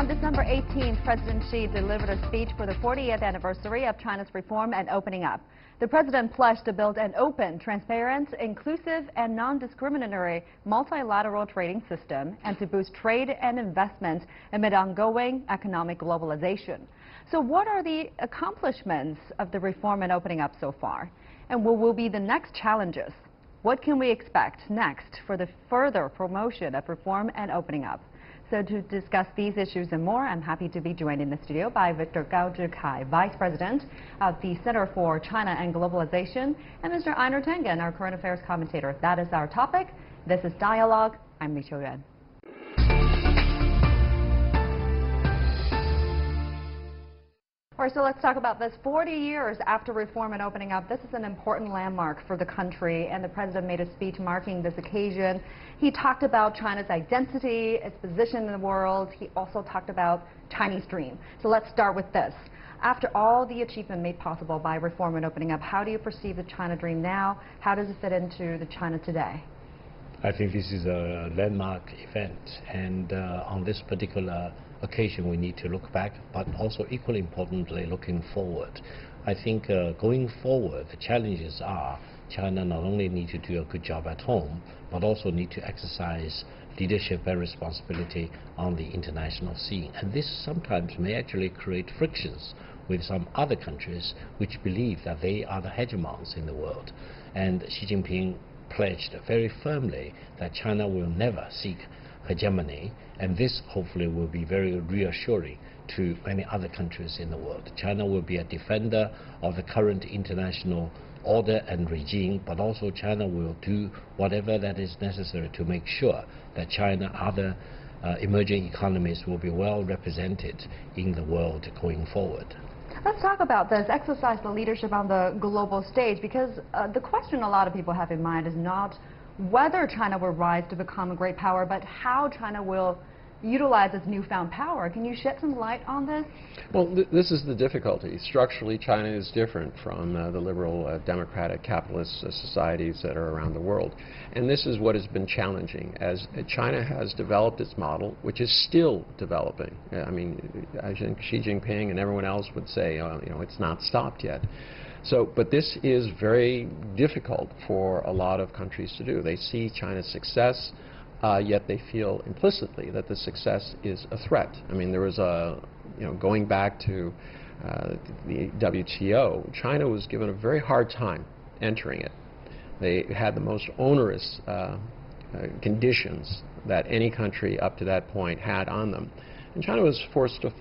On December 18th, President Xi delivered a speech for the 40th anniversary of China's reform and opening up. The president pledged to build an open, transparent, inclusive, and non-discriminatory multilateral trading system and to boost trade and investment amid ongoing economic globalization. So what are the accomplishments of the reform and opening up so far? And what will be the next challenges? What can we expect next for the further promotion of reform and opening up? So to discuss these issues and more, I'm happy to be joined in the studio by Victor Gao Zhikai, Vice President of the Center for China and Globalization, and Mr. Einar Tengen, our current affairs commentator. That is our topic. This is Dialogue. I'm Li Qiuyuan. All right, so let's talk about this. 40 years after reform and opening up, this is an important landmark for the country, and the president made a speech marking this occasion. He talked about China's identity, its position in the world. He also talked about Chinese dream. So let's start with this. After all the achievement made possible by reform and opening up, how do you perceive the China dream now? How does it fit into the China today? I think this is a landmark event, and on this particular occasion we need to look back, but also equally importantly looking forward. I think going forward, the challenges are China not only need to do a good job at home, but also need to exercise leadership and responsibility on the international scene. And this sometimes may actually create frictions with some other countries which believe that they are the hegemons in the world. And Xi Jinping pledged very firmly that China will never seek hegemony, and this hopefully will be very reassuring to many other countries in the world. China will be a defender of the current international order and regime, but also China will do whatever that is necessary to make sure that China, other emerging economies will be well represented in the world going forward. Let's talk about this, exercise the leadership on the global stage, because the question a lot of people have in mind is not whether China will rise to become a great power, but how China will utilize its newfound power. Can you shed some light on this? Well, this is the difficulty. Structurally, China is different from the liberal, democratic, capitalist societies that are around the world. And this is what has been challenging, as China has developed its model, which is still developing. I mean, I think Xi Jinping and everyone else would say, you know, it's not stopped yet. So, but this is very difficult for a lot of countries to do. They see China's success, yet they feel implicitly that the success is a threat. I mean, there was a, going back to the WTO, China was given a very hard time entering it. They had the most onerous conditions that any country up to that point had on them. And China was forced to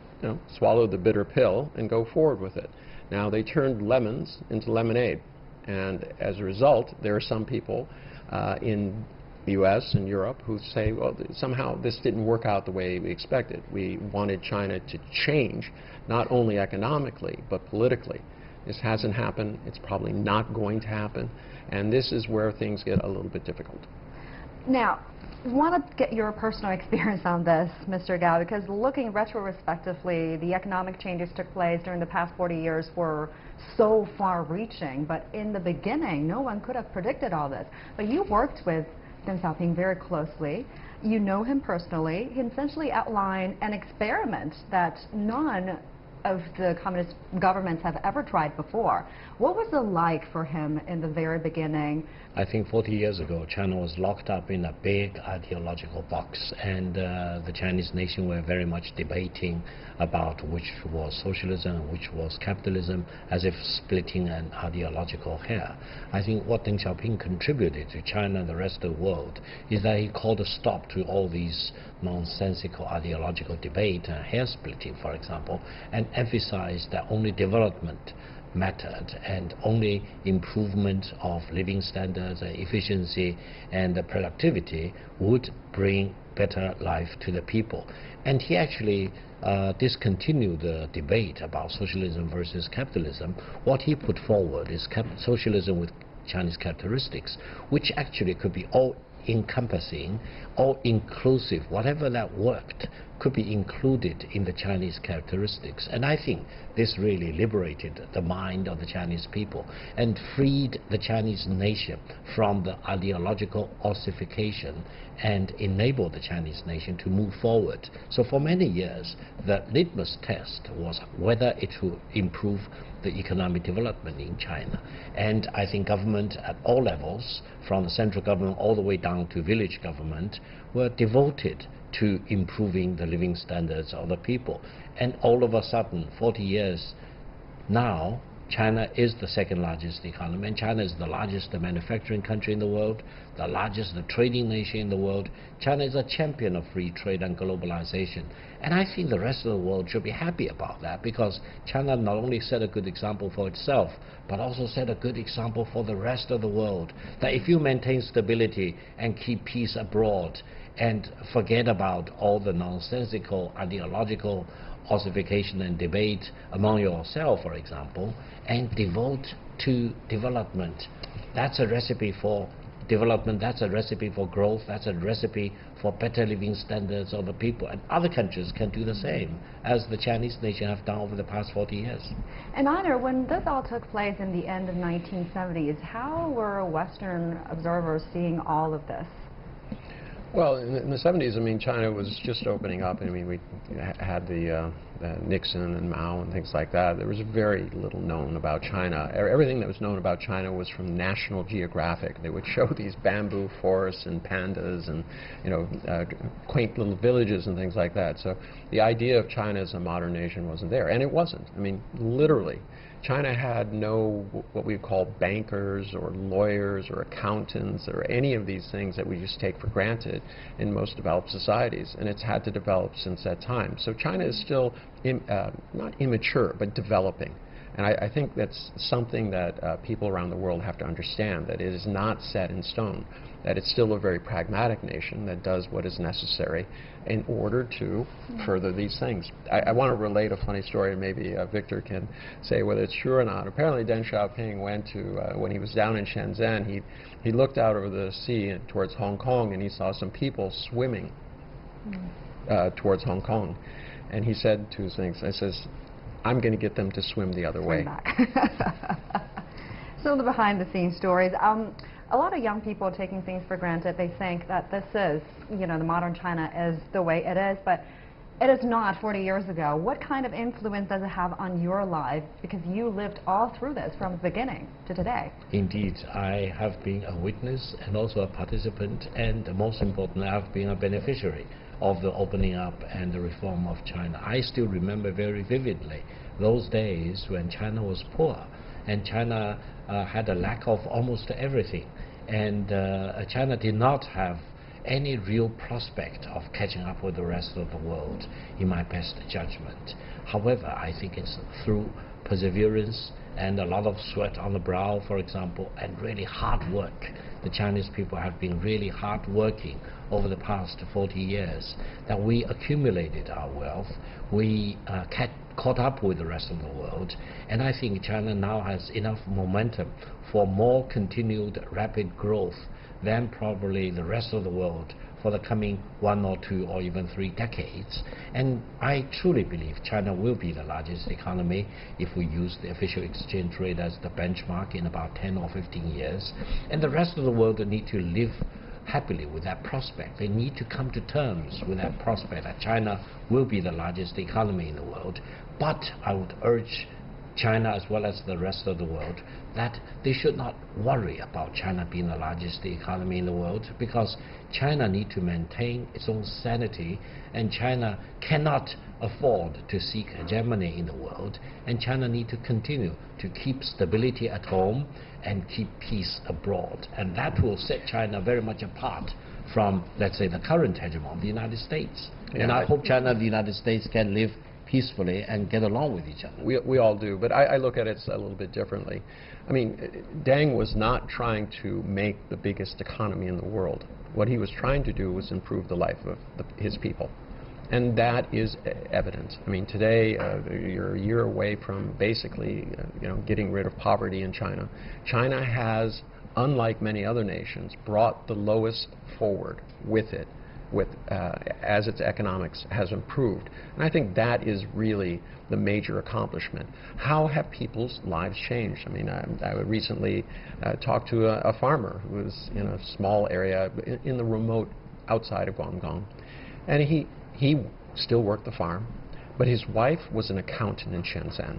swallow the bitter pill and go forward with it. Now they turned lemons into lemonade, and as a result, there are some people in the U.S. and Europe who say, well, somehow this didn't work out the way we expected. We wanted China to change, not only economically, but politically. This hasn't happened. It's probably not going to happen, and this is where things get a little bit difficult. Now, I want to get your personal experience on this, Mr. Gao, because looking retrospectively, the economic changes took place during the past 40 years were so far-reaching, but in the beginning, no one could have predicted all this. But you worked with Deng Xiaoping very closely. You know him personally. He essentially outlined an experiment that none of the communist governments have ever tried before. What was it like for him in the very beginning? I think 40 years ago, China was locked up in a big ideological box, and the Chinese nation were very much debating about which was socialism and which was capitalism, as if splitting an ideological hair. I think what Deng Xiaoping contributed to China and the rest of the world is that he called a stop to all these nonsensical ideological debate and hair splitting, for example, and emphasized that only development mattered and only improvement of living standards and efficiency and productivity would bring better life to the people. And he actually discontinued the debate about socialism versus capitalism. What he put forward is socialism with Chinese characteristics, which actually could be all encompassing, all inclusive, whatever that worked could be included in the Chinese characteristics. And I think this really liberated the mind of the Chinese people and freed the Chinese nation from the ideological ossification and enabled the Chinese nation to move forward. So for many years, the litmus test was whether it would improve the economic development in China. And I think government at all levels, from the central government all the way down to village government, were devoted to improving the living standards of the people. And all of a sudden, 40 years now, China is the second largest economy, and China is the largest manufacturing country in the world, the largest trading nation in the world. China is a champion of free trade and globalization. And I think the rest of the world should be happy about that, because China not only set a good example for itself, but also set a good example for the rest of the world. That if you maintain stability and keep peace abroad and forget about all the nonsensical ideological ossification and debate among yourself, for example, and devote to development. That's a recipe for development, that's a recipe for growth, that's a recipe for better living standards of the people. And other countries can do the same, as the Chinese nation have done over the past 40 years. And Honor, when this all took place in the end of 1970s, how were Western observers seeing all of this? Well, in the 70s, I mean, China was just opening up. I mean, we had the Nixon and Mao and things like that. There was very little known about China. Everything that was known about China was from National Geographic. They would show these bamboo forests and pandas and, you know, quaint little villages and things like that. So the idea of China as a modern nation wasn't there, and it wasn't. I mean, literally. China had no what we call bankers or lawyers or accountants or any of these things that we just take for granted in most developed societies, and it's had to develop since that time. So China is still not immature, but developing. And I think that's something that people around the world have to understand, that it is not set in stone, that it's still a very pragmatic nation that does what is necessary in order to further these things. I want to relate a funny story, and maybe Victor can say whether it's true or not. Apparently Deng Xiaoping went to, when he was down in Shenzhen, he looked out over the sea and towards Hong Kong, and he saw some people swimming towards Hong Kong. And he said to his things, I says, I'm going to get them to swim the other way. So the behind-the-scenes stories. A lot of young people are taking things for granted. They think that this is, you know, the modern China is the way it is, but it is not 40 years ago. What kind of influence does it have on your life? Because you lived all through this from the beginning to today. Indeed, I have been a witness and also a participant, and most importantly, I've been a beneficiary of the opening up and the reform of China. I still remember very vividly those days when China was poor, and China had a lack of almost everything, and China did not have any real prospect of catching up with the rest of the world, in my best judgment. However, I think it's through perseverance and a lot of sweat on the brow, for example, and really hard work. The Chinese people have been really hard working over the past 40 years that we accumulated our wealth. We caught up with the rest of the world, and I think China now has enough momentum for more continued rapid growth than probably the rest of the world for the coming 1 or 2 or even 3 decades. And I truly believe China will be the largest economy if we use the official exchange rate as the benchmark in about 10 or 15 years. And the rest of the world need to live happily with that prospect. They need to come to terms with that prospect that China will be the largest economy in the world. But I would urge China as well as the rest of the world that they should not worry about China being the largest economy in the world, because China needs to maintain its own sanity, and China cannot afford to seek hegemony in the world, and China needs to continue to keep stability at home and keep peace abroad. And that will set China very much apart from, let's say, the current hegemon, the United States. Yeah, and I hope China and the United States can live peacefully and get along with each other. We all do, but I look at it a little bit differently. I mean, Deng was not trying to make the biggest economy in the world. What he was trying to do was improve the life of his people. And that is evident. I mean, today you're a year away from basically getting rid of poverty in China. China has, unlike many other nations, brought the lowest forward with it. as its economics has improved. And I think that is really the major accomplishment. How have people's lives changed? I mean, I recently talked to a farmer who was in a small area in the remote outside of Guangdong, and he still worked the farm. But his wife was an accountant in Shenzhen.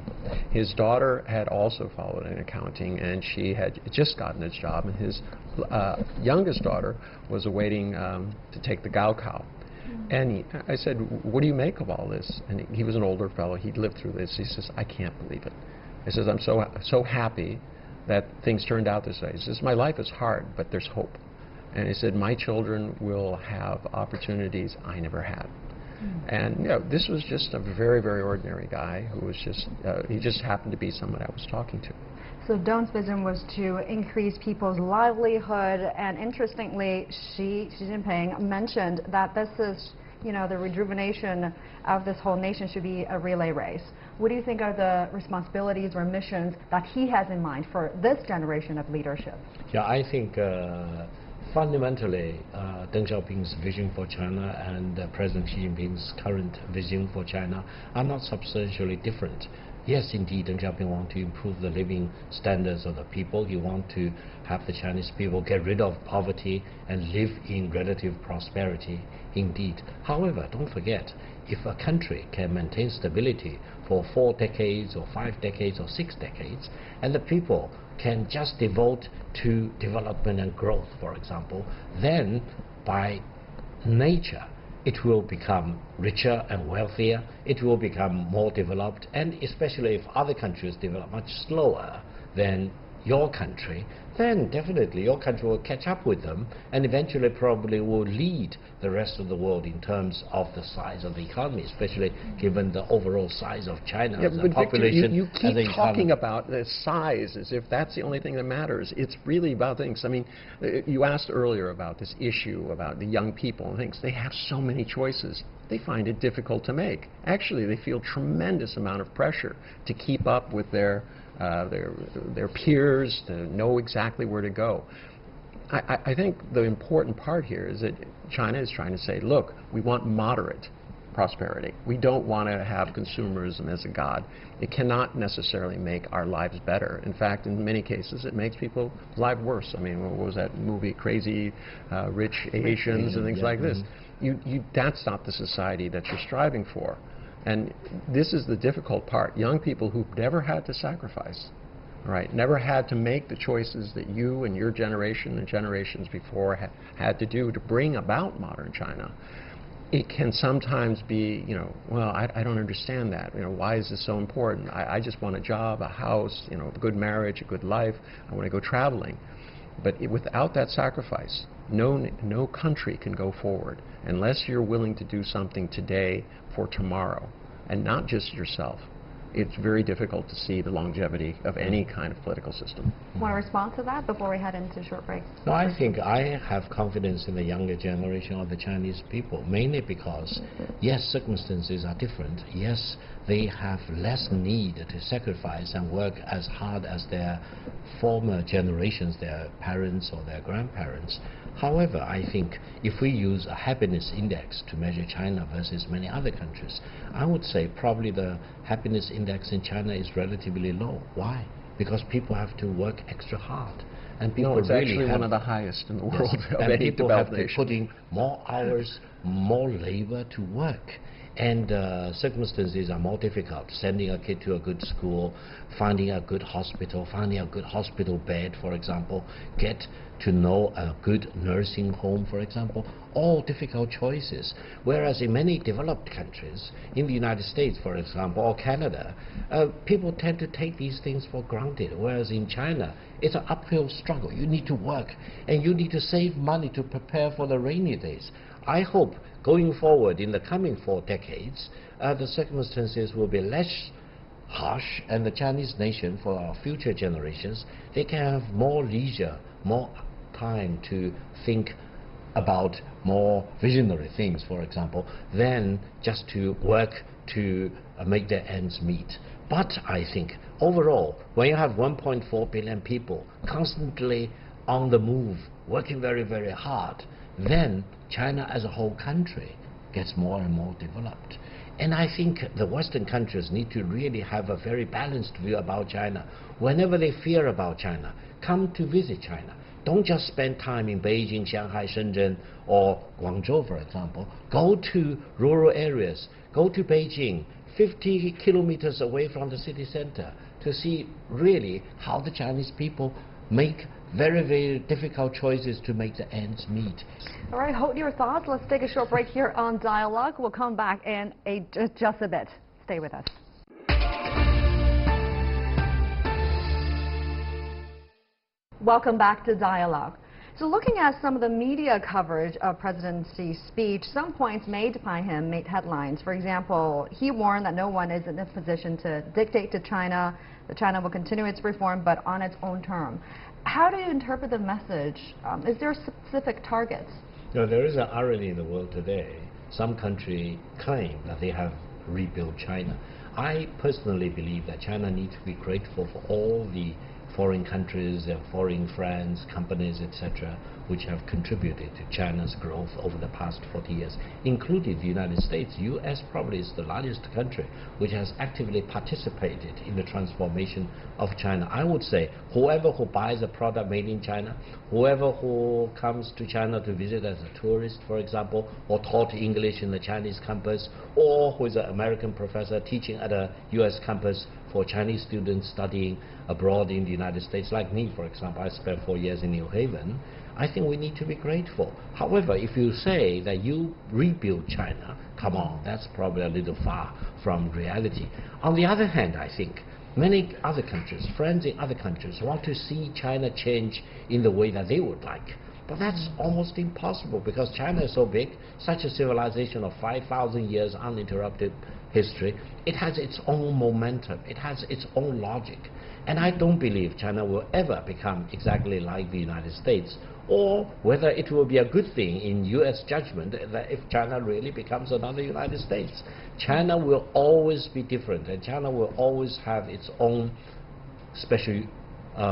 His daughter had also followed in accounting, and she had just gotten a job, and his youngest daughter was awaiting to take the Gaokao. And I said, what do you make of all this? And he was an older fellow. He'd lived through this. He says, I can't believe it. He says, I'm so happy that things turned out this way. He says, my life is hard, but there's hope. And he said, my children will have opportunities I never had. And you know, this was just a very, very ordinary guy who was just, he just happened to be someone I was talking to. So dont's vision was to increase people's livelihood, and interestingly, Xi Jinping mentioned that this is, you know, the rejuvenation of this whole nation should be a relay race. What do you think are the responsibilities or missions that he has in mind for this generation of leadership? Yeah, I think fundamentally, Deng Xiaoping's vision for China and President Xi Jinping's current vision for China are not substantially different. Yes, indeed, Deng Xiaoping wants to improve the living standards of the people. He wants to have the Chinese people get rid of poverty and live in relative prosperity, indeed. However, don't forget, if a country can maintain stability for 4 decades or 5 decades or 6 decades, and the people can just devote to development and growth, for example, then by nature it will become richer and wealthier, it will become more developed, and especially if other countries develop much slower than your country, then definitely your country will catch up with them and eventually probably will lead the rest of the world in terms of the size of the economy, especially given the overall size of China as a population. Victor, you keep talking about the size as if that's the only thing that matters. It's really about things. I mean, you asked earlier about this issue about the young people and things. They have so many choices. They find it difficult to make. Actually, they feel tremendous amount of pressure to keep up with their peers, to know exactly where to go. I think the important part here is that China is trying to say, look, we want moderate prosperity. We don't want to have consumerism as a god. It cannot necessarily make our lives better. In fact, in many cases, it makes people's lives worse. I mean, what was that movie, Crazy Rich Asians and things like this? That's not the society that you're striving for. And this is the difficult part. Young people who've never had to sacrifice, right, never had to make the choices that you and your generation and generations before had to do to bring about modern China. It can sometimes be, you know, well, I don't understand that. You know, why is this so important? I just want a job, a house, you know, a good marriage, a good life. I want to go traveling. But without that sacrifice, no country can go forward unless you're willing to do something today for tomorrow, and not just yourself. It's very difficult to see the longevity of any kind of political system. Want to respond to that before we head into short break? No, I think I have confidence in the younger generation of the Chinese people, mainly because, yes, circumstances are different. Yes, they have less need to sacrifice and work as hard as their former generations, their parents or their grandparents. However, I think if we use a happiness index to measure China versus many other countries, I would say probably the happiness index in China is relatively low. Why? Because people have to work extra hard. And people it's really actually one of the highest in the world. Yes, of and any people have developed to put in more hours, more labor to work. And circumstances are more difficult. Sending a kid to a good school, finding a good hospital, finding a good hospital bed, for example, get to know a good nursing home, for example, all difficult choices. Whereas in many developed countries, in the United States, for example, or Canada, people tend to take these things for granted. Whereas in China, it's an uphill struggle. You need to work, and you need to save money to prepare for the rainy days. I hope going forward in the coming 4 decades, the circumstances will be less harsh, and the Chinese nation, for our future generations, they can have more leisure, more time to think about more visionary things, for example, than just to work to make their ends meet. But I think overall, when you have 1.4 billion people constantly on the move, working very, very hard, then China as a whole country gets more and more developed. And I think the Western countries need to really have a very balanced view about China. Whenever they fear about China, come to visit China. Don't just spend time in Beijing, Shanghai, Shenzhen, or Guangzhou, for example. Go to rural areas. Go to Beijing, 50 kilometers away from the city center, to see really how the Chinese people make very, very difficult choices to make the ends meet. All right, hold your thoughts. Let's take a short break here on Dialogue. We'll come back in just a bit. Stay with us. Welcome back to Dialogue. So looking at some of the media coverage of President Xi's speech, some points made by him made headlines. For example, he warned that no one is in a position to dictate to China, that China will continue its reform, but on its own term. How do you interpret the message? Is there specific targets? You know, there is an irony in the world today. Some countries claim that they have rebuilt China. I personally believe that China needs to be grateful for all the foreign countries, their foreign friends, companies, etc., which have contributed to China's growth over the past 40 years, including the United States. U.S. probably is the largest country which has actively participated in the transformation of China. I would say whoever who buys a product made in China, whoever who comes to China to visit as a tourist, for example, or taught English in the Chinese campus, or who is an American professor teaching at a U.S. campus for Chinese students studying abroad in the United States, like me, for example. I spent 4 years in New Haven. I think we need to be grateful. However, if you say that you rebuild China, come on, that's probably a little far from reality. On the other hand, I think many other countries, friends in other countries, want to see China change in the way that they would like. But that's almost impossible because China is so big, such a civilization of 5,000 years uninterrupted history. It has its own momentum. It has its own logic. And I don't believe China will ever become exactly like the United States, or whether it will be a good thing in U.S. judgment that if China really becomes another United States. China will always be different, and China will always have its own special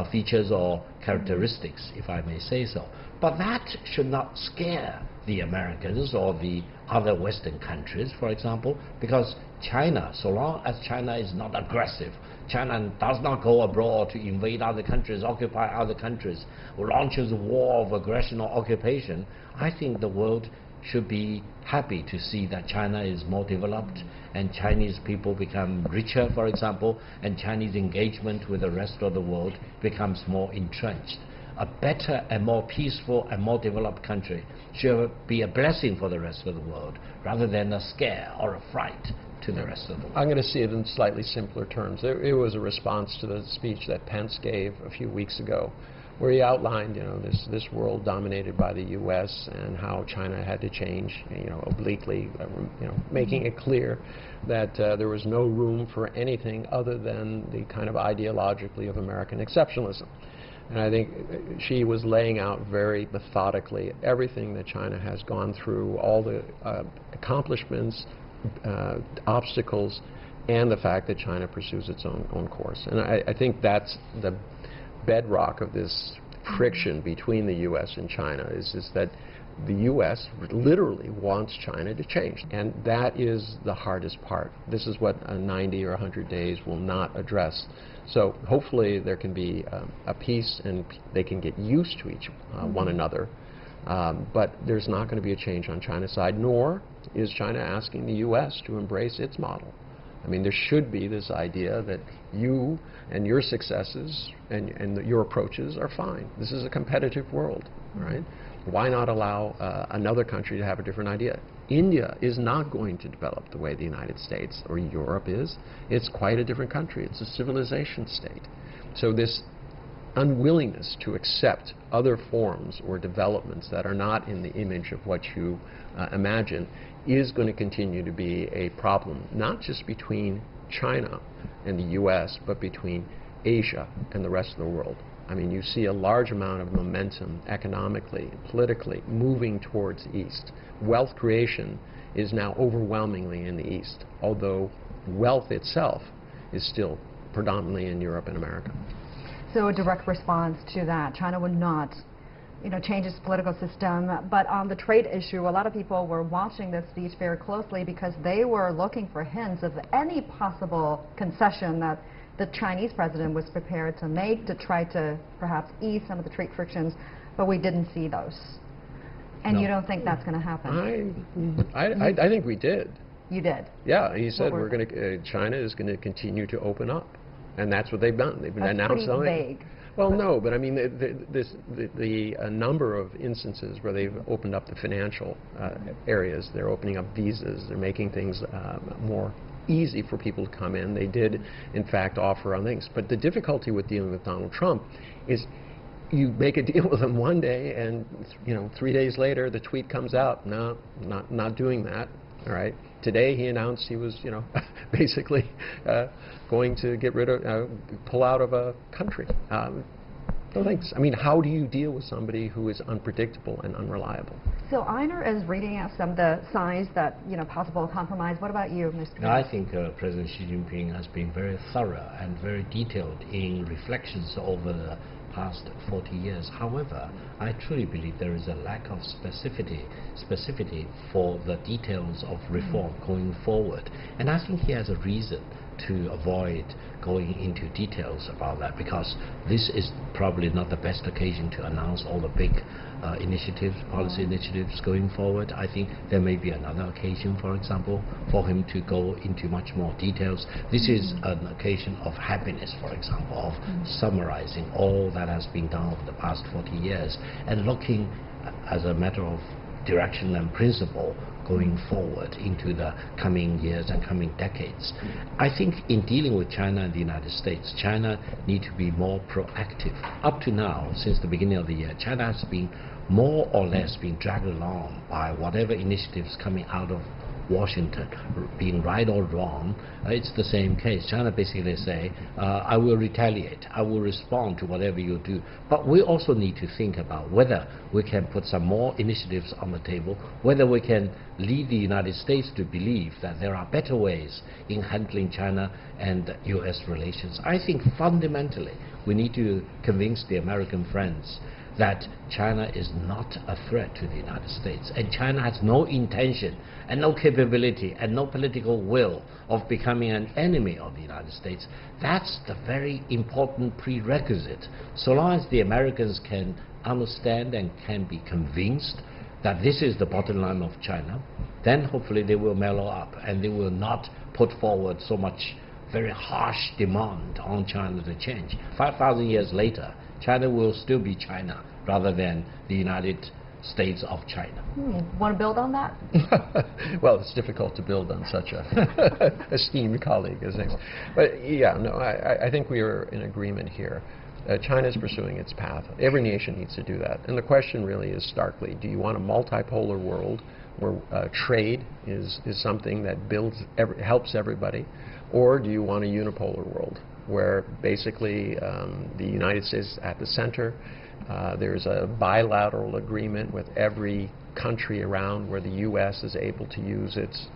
features or characteristics, if I may say so. But that should not scare the Americans or the other Western countries, for example, because China, so long as China is not aggressive, China does not go abroad to invade other countries, occupy other countries, launches a war of aggression or occupation, I think the world should be happy to see that China is more developed and Chinese people become richer, for example, and Chinese engagement with the rest of the world becomes more entrenched. A better and more peaceful and more developed country should be a blessing for the rest of the world rather than a scare or a fright to the rest of the world. I'm going to see it in slightly simpler terms. It was a response to the speech that Pence gave a few weeks ago, where he outlined, this world dominated by the U.S. and how China had to change, obliquely, making it clear that there was no room for anything other than the kind of ideologically of American exceptionalism. And I think Xi was laying out very methodically everything that China has gone through, all the accomplishments, obstacles, and the fact that China pursues its own course. And I think that's the bedrock of this friction between the U.S. and China is that the U.S. literally wants China to change. And that is the hardest part. This is what 90 or 100 days will not address. So hopefully there can be a peace and they can get used to one another. But there's not going to be a change on China's side, nor is China asking the U.S. to embrace its model. I mean, there should be this idea that you and your successes and your approaches are fine. This is a competitive world, right? Why not allow another country to have a different idea? India is not going to develop the way the United States or Europe is. It's quite a different country. It's a civilization state. So this unwillingness to accept other forms or developments that are not in the image of what you imagine is going to continue to be a problem, not just between China and the U.S., but between Asia and the rest of the world. I mean, you see a large amount of momentum economically, politically, moving towards the East. Wealth creation is now overwhelmingly in the East, although wealth itself is still predominantly in Europe and America. So a direct response to that, China would not change its political system. But on the trade issue, a lot of people were watching this speech very closely because they were looking for hints of any possible concession that the Chinese president was prepared to make to try to perhaps ease some of the trade frictions, but we didn't see those. And No. You don't think that's going to happen? I think we did. You did? Yeah, he said China is going to continue to open up, and that's what they've done. They've announced something. Vague. Well, no, but I mean, the number of instances where they've opened up the financial areas, they're opening up visas, they're making things more easy for people to come in. They did, in fact, offer on things. But the difficulty with dealing with Donald Trump is you make a deal with him one day, and 3 days later, the tweet comes out, no, not doing that. All right. Today he announced he was, basically going to get rid of, pull out of a country. No thanks. I mean, how do you deal with somebody who is unpredictable and unreliable? So Einar is reading out some of the signs that, possible compromise. What about you, Mr. Now, I think President Xi Jinping has been very thorough and very detailed in reflections over the past 40 years. However, I truly believe there is a lack of specificity for the details of reform going forward. And I think he has a reason to avoid going into details about that, because this is probably not the best occasion to announce all the big initiatives, policy initiatives going forward. I think there may be another occasion, for example, for him to go into much more details. This is an occasion of happiness, for example, of summarizing all that has been done over the past 40 years and looking as a matter of direction and principle going forward into the coming years and coming decades. I think in dealing with China and the United States, China need to be more proactive. Up to now, since the beginning of the year, China has been more or less being dragged along by whatever initiatives coming out of Washington, being right or wrong. It's the same case. China basically say, I will retaliate, I will respond to whatever you do. But we also need to think about whether we can put some more initiatives on the table, whether we can lead the United States to believe that there are better ways in handling China and U.S. relations. I think fundamentally we need to convince the American friends that China is not a threat to the United States, and China has no intention and no capability and no political will of becoming an enemy of the United States. That's the very important prerequisite. So long as the Americans can understand and can be convinced that this is the bottom line of China, then hopefully they will mellow up and they will not put forward so much very harsh demand on China to change. 5,000 years later, China will still be China rather than the United States of China. Want to build on that? Well, it's difficult to build on such a esteemed colleague as him. But yeah, no, I think we are in agreement here. China is pursuing its path. Every nation needs to do that. And the question really is starkly, do you want a multipolar world where trade is something that helps everybody, or do you want a unipolar world where basically the United States is at the center? There's a bilateral agreement with every country around where the U.S. is able to use its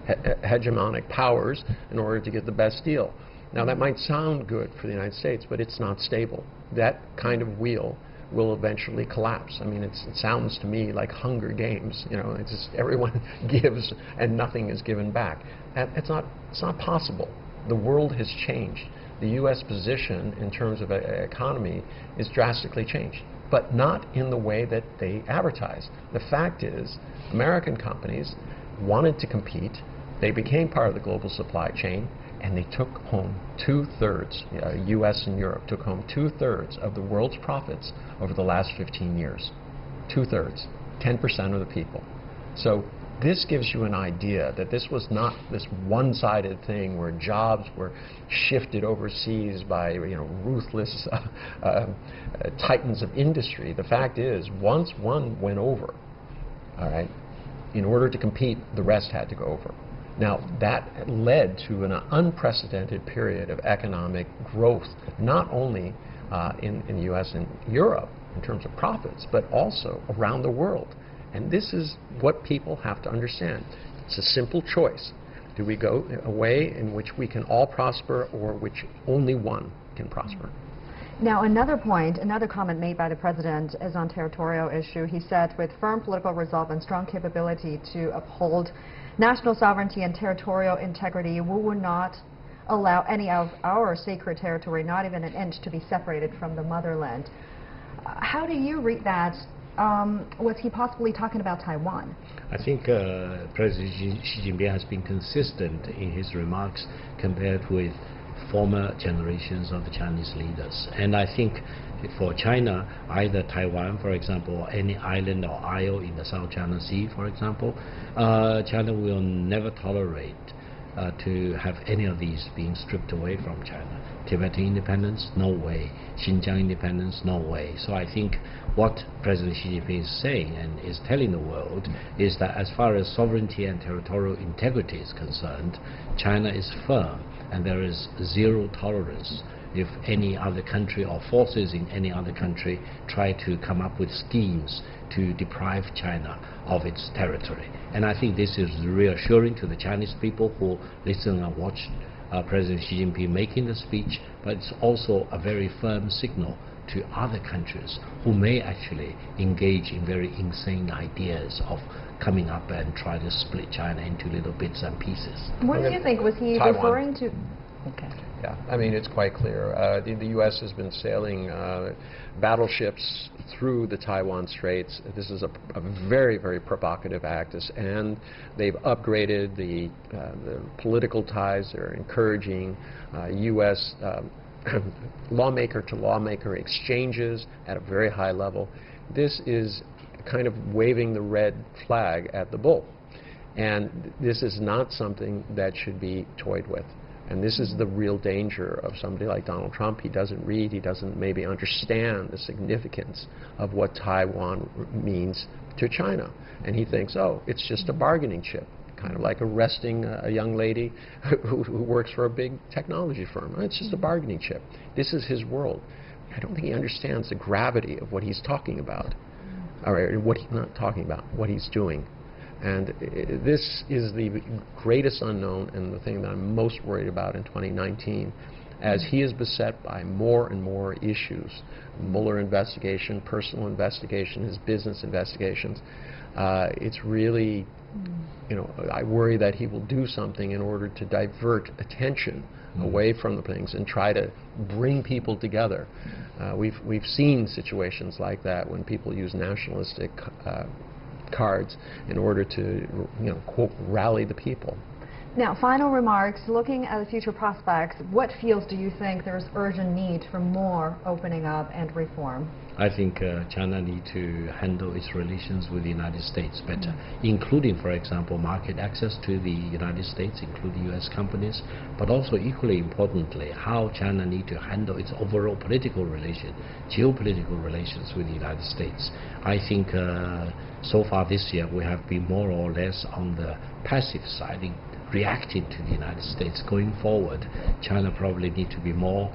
hegemonic powers in order to get the best deal. Now that might sound good for the United States, but it's not stable. That kind of wheel will eventually collapse. I mean, it sounds to me like Hunger Games. It's just everyone gives and nothing is given back. It's not possible. The world has changed. The U.S. position in terms of economy is drastically changed, but not in the way that they advertise. The fact is, American companies wanted to compete. They became part of the global supply chain, and they took home 2/3, U.S. and Europe took home 2/3 of the world's profits over the last 15 years. 2/3, 10% of the people. So this gives you an idea that this was not this one-sided thing where jobs were shifted overseas by ruthless titans of industry. The fact is, once one went over, all right, in order to compete, the rest had to go over. Now, that led to an unprecedented period of economic growth, not only in the U.S. and Europe in terms of profits, but also around the world. And this is what people have to understand. It's a simple choice. Do we go a way in which we can all prosper, or which only one can prosper? Now, another comment made by the president is on territorial issue. He said, with firm political resolve and strong capability to uphold national sovereignty and territorial integrity, we will not allow any of our sacred territory, not even an inch, to be separated from the motherland. How do you read that? Was he possibly talking about Taiwan? I think President Xi Jinping has been consistent in his remarks compared with former generations of the Chinese leaders. And I think for China, either Taiwan, for example, or any island or isle in the South China Sea, for example, China will never tolerate to have any of these being stripped away from China. Tibetan independence, no way. Xinjiang independence, no way. So I think what President Xi Jinping is saying and is telling the world is that as far as sovereignty and territorial integrity is concerned, China is firm, and there is zero tolerance if any other country or forces in any other country try to come up with schemes to deprive China of its territory. And I think this is reassuring to the Chinese people who listen and watch President Xi Jinping making the speech, but it's also a very firm signal to other countries who may actually engage in very insane ideas of coming up and try to split China into little bits and pieces. What do you think? Was he Taiwan. referring to? Okay. Yeah, I mean, it's quite clear. The U.S. has been sailing battleships through the Taiwan Straits. This is a very, very provocative act, and they've upgraded the political ties. They're encouraging U.S. lawmaker-to-lawmaker exchanges at a very high level. This is kind of waving the red flag at the bull. And this is not something that should be toyed with. And this is the real danger of somebody like Donald Trump. He doesn't read, he doesn't maybe understand the significance of what Taiwan means to China. And he thinks, oh, it's just a bargaining chip, kind of like arresting a young lady who works for a big technology firm. It's just a bargaining chip. This is his world. I don't think he understands the gravity of what he's talking about, or what he's not talking about, what he's doing. And this is the greatest unknown and the thing that I'm most worried about in 2019, as he is beset by more and more issues. Mueller investigation, personal investigation, his business investigations. It's really, you know, I worry that he will do something in order to divert attention away from the things and try to bring people together. We've seen situations like that when people use nationalistic cards in order to, you know, quote, rally the people. Now, final remarks. Looking at the future prospects, what fields do you think there's urgent need for more opening up and reform? I think China needs to handle its relations with the United States better, including, for example, market access to the United States, including U.S. companies, but also equally importantly, how China needs to handle its overall political relations, geopolitical relations with the United States. I think so far this year we have been more or less on the passive side, reacting to the United States. Going forward, China probably needs to be more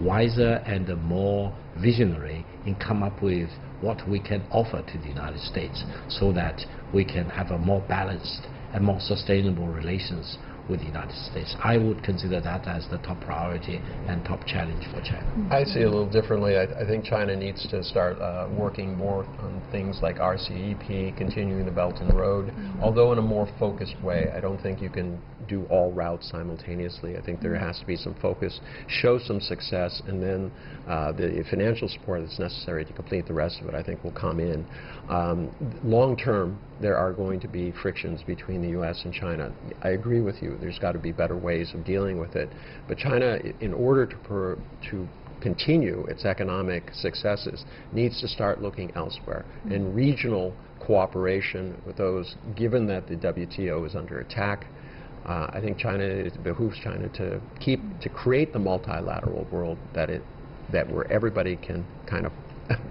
wiser and more visionary in come up with what we can offer to the United States so that we can have a more balanced and more sustainable relations with the United States. I would consider that as the top priority and top challenge for China. I see it a little differently. I think China needs to start working more on things like RCEP, continuing the Belt and Road, although in a more focused way. I don't think you can do all routes simultaneously. I think there has to be some focus, show some success, and then the financial support that's necessary to complete the rest of it, I think, will come in. Long term, there are going to be frictions between the U.S. and China. I agree with you. There's got to be better ways of dealing with it. But China, in order to continue its economic successes, needs to start looking elsewhere. And regional cooperation with those, given that the WTO is under attack, I think it behooves China to create the multilateral world that where everybody can kind of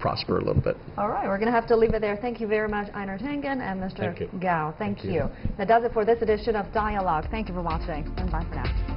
prosper a little bit. All right, we're going to have to leave it there. Thank you very much, Einar Tengen and Mr. Gao. Thank you. That does it for this edition of Dialogue. Thank you for watching, and bye for now.